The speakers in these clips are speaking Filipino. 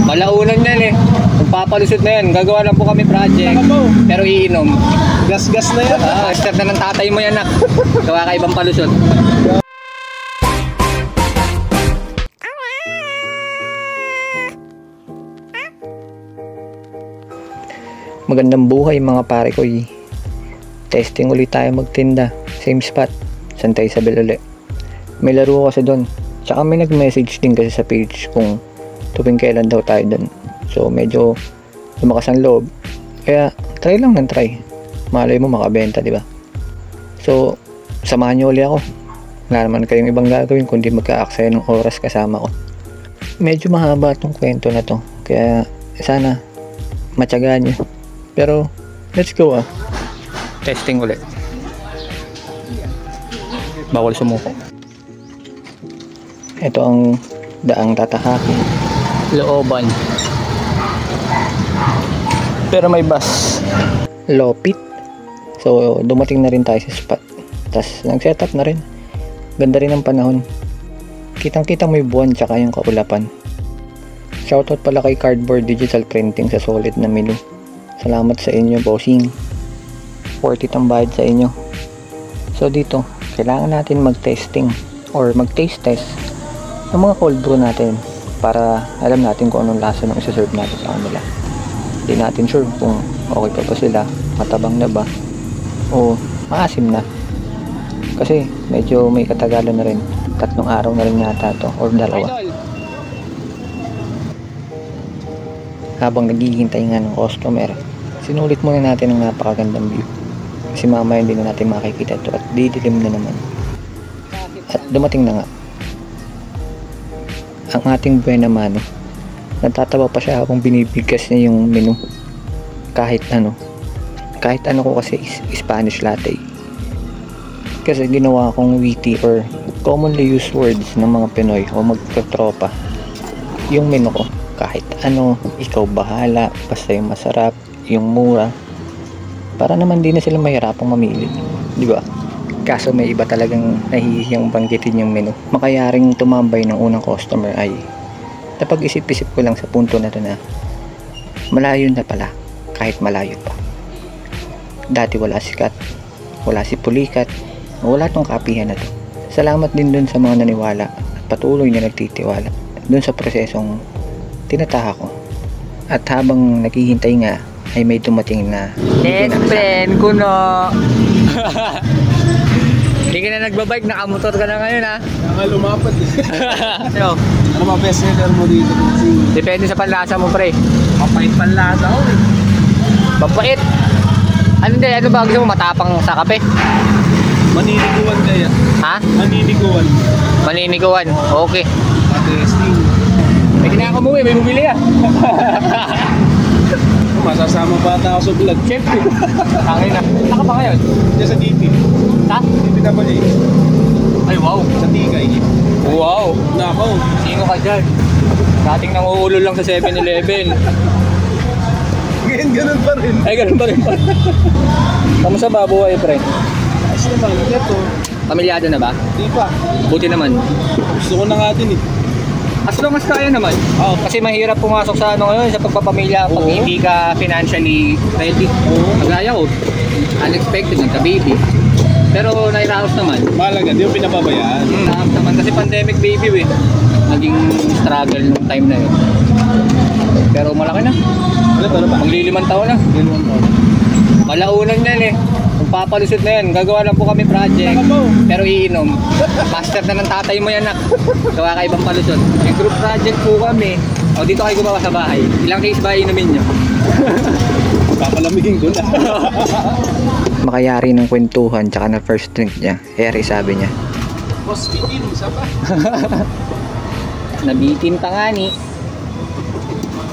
Malaunan yan eh. Magpapalusot na yan. Gagawa lang po kami project. Pero iinom. Gas-gas na yan. Step na ng tatay mo yan nak. Gawa ka ibang palusot. Magandang buhay mga pare ko. Testing ulit tayo magtinda. Same spot, Santa Isabel ulit. May laro kasi doon. Tsaka may nag-message din kasi sa page kung tuwing kailan daw tayo doon. So medyo lumakas ang loob. Kaya try lang ng try. Malay mo makabenta, di ba? So samahan niyo ulit ako. Wala naman kayong ibang gagawin kundi magka-aksaya ng oras kasama ko. Medyo mahaba tong kwento na to. Kaya sana matyagaan niyo. Pero let's go ah. Testing ulit. Bawal sumuko. Ito ang daang tatahakin. Looban. Pero may bus. Lopit. So dumating na rin tayo sa spot. Tapos nag-setup na rin. Ganda rin ang panahon. Kitang kita mo yung buwan tsaka yung kaulapan. Shoutout pala kay Cardboard Digital Printing sa solid na menu. Salamat sa inyo bossing. Worth it ang bayad sa inyo. So dito kailangan natin mag-testing or mag-taste test ng mga cold brew natin para alam natin kung anong lasa ng isa-serve natin sa kanila. Hindi natin sure kung okay pa ba sila, matabang na ba o maasim na. Kasi medyo may katagalan na rin. 3 araw na rin yata to or 2. Habang naghihintay nga ng customer, sinulit muna natin ang napakagandang view. Kasi mamaya hindi na natin makikita ito at didilim na naman. At dumating na nga ang ating buena mano. Natatawa pa siya habang binibigkas niya yung menu. Kahit ano ko kasi Spanish latte. Kasi ginawa akong witty or commonly used words ng mga Pinoy o magkatropa. Yung menu ko, kahit ano, ikaw bahala, basta yung masarap, yung mura. Para naman di na sila mahirapang mamili, di ba? Kaso may iba talagang nahihiyang banggitin yung menu. Makayaring tumambay ng unang customer ay napag-isip-isip ko lang sa punto na to na malayo na pala, kahit malayo pa. Dati wala si Kat, wala si Pulikat, wala tong kapihan na to. Salamat din dun sa mga naniwala at patuloy na nagtitiwala dun sa prosesong tinataha ko. At habang naghihintay nga ay may dumating na next friend ko no. Hindi ka na nagbabike, nakamotor ka na ngayon ha. Nga lumapad Ano? Ano mga best seller mo dito? Depende sa panlasa mo pre. Mapait panlasa ko eh. Mapait? Ano ba gusto mo, matapang sa kape? Maniniguan kaya. Ha? Maniniguan. Maniniguan, okay. Testing. May kinaka mo may bumili ah. Masasama bata ako sa vlog. Siyempre. Tangin na. Saka pa ngayon? Diyan sa DP. Ha? DP naman eh. Ay wow. Sa Tigay. Wow. Nako. Sino ka dyan? Dating nanguulol lang sa 7-Eleven. Ngayon ganun pa rin. Ay ganun pa rin pa. Kamusta ba buhay pre? Ayos naman. Ito. Pamilyado na ba? Di pa. Buti naman. Gusto ko na nga din eh. As long as kaya naman. Oh. Kasi mahirap pumasok sa ano ngayon, sa pagpapamilya pag hindi ka financially ready. Kagaya ko, unexpected, nagka-baby. Pero nairaos naman. Mahalaga, di mo pinababayaan. Nairaos naman kasi pandemic baby eh. Naging struggle nung time na yun. Pero malaki na. Ano ba? Maglilimang taon na. Malaunan yan eh. Magpapalusot na yan. Gagawa lang po kami project. Pero iinom. Master na ng tatay mo yan nak. Gawa ka ibang palusot. May group project po kami. O dito kayo gumawa sa bahay. Ilang case ba inumin nyo? Papalamigin ko na. Makayari ng kwentuhan tsaka na first drink niya. Eri sabi niya. Boss, bitin. Isa pa. Nabitin pa nga ni.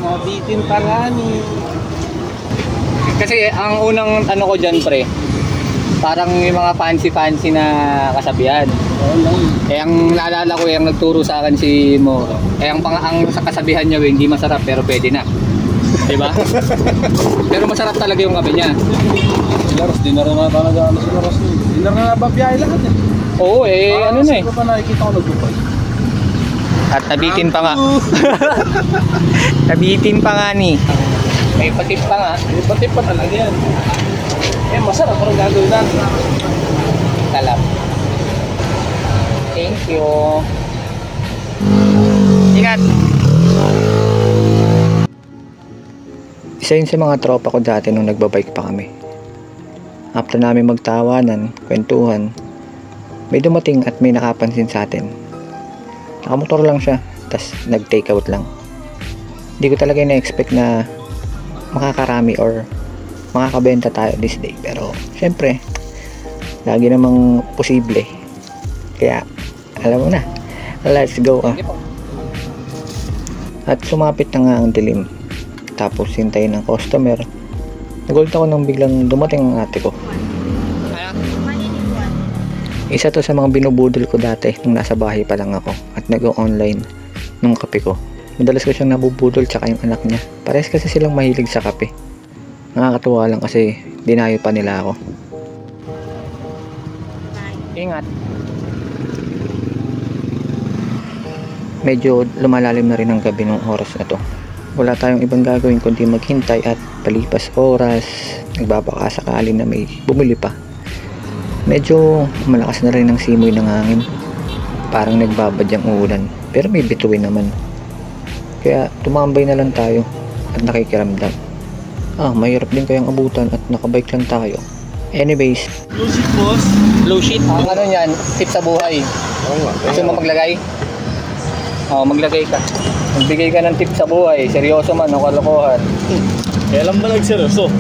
Nabitin pa nga ni. Kasi ang unang ano ko dyan pre, parang yung mga fancy na kasabihan. Eh ang naalala ko yung nagturo sa akin si Mo. Eh ang sa kasabihan niya hindi masarap pero pwede na. Diba? Pero masarap talaga yung kape niya. Silaros, dinar na talaga ano silaros. Dinar na babiyahe lahat eh. Oo eh, ano na eh. Ano pa nakikita ko nagpupay? At nabitin pa nga. Nabitin pa nga ni. May patip pa nga. May patip pa talaga yan. Eh, masarap parang gagawin natin. Talap. Thank you. Ingat. Isa yun sa mga tropa ko dati nung nagbabike pa kami. After namin magtawanan, kwentuhan, may dumating at may nakapansin sa atin. Nakamotor lang siya, tas nag-take out lang. Hindi ko talaga na-expect na makakarami or makakabenta tayo this day. Pero, syempre, lagi namang posible. Kaya, alam mo na, let's go. At sumapit na nga ang dilim. Tapos, hintayin ng customer. Nagulat ako nang biglang dumating ang ate ko. Isa to sa mga binubudol ko dati nung nasa bahay pa lang ako at nag-online nung kape ko. Madalas ko siyang nabubudol tsaka yung anak niya. Parehas kasi silang mahilig sa kape. Nakakatuwa lang kasi dinayo pa nila ako. Ingat. Medyo lumalalim na rin ang gabi nung oras na to. Wala tayong ibang gagawin kundi maghintay at palipas oras. Nagbabaka sakali na may bumili pa. Medyo malakas na rin ang simoy ng hangin. Parang nagbabadyang ulan. Pero may bituin naman. Kaya tumambay na lang tayo at nakikiramdam. Mahirap din kayang abutan at nakabike lang tayo. Anyways. Low shit, boss. Low shit. Ang ano yan, tip sa buhay. Oo nga. Gusto mo maglagay? Maglagay ka. Magbigay ka ng tip sa buhay. Seryoso man o kalokohan. Kaya lang ba nagseryoso?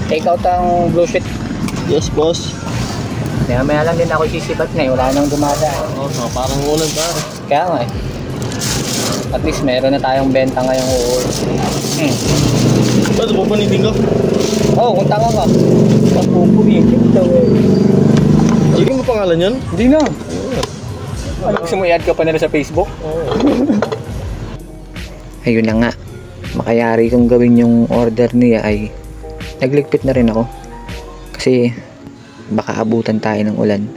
Take out ang blue sheet. Yes, boss. Maya lang din ako sisibat na wala nang dumadaan. Parang ulan pa. Kaya nga eh. At least meron na tayong benta ngayong uuwi. Ba't mo panitin ko? Kung tanga ka. Pagpupunin. Hindi mo pangalan yan? Hindi na. Ano gusto mo i-add ka pa nila sa Facebook? Ayun na nga. Makayari kong gawin yung order niya ay nagligpit na rin ako. Kasi baka abutan tayo ng ulan.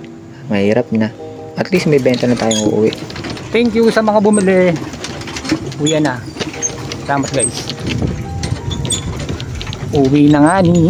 Mahirap na. At least may benta na tayong uuwi. Thank you sa mga bumili. Uwi na. Salamat guys. Uwi na nga ni.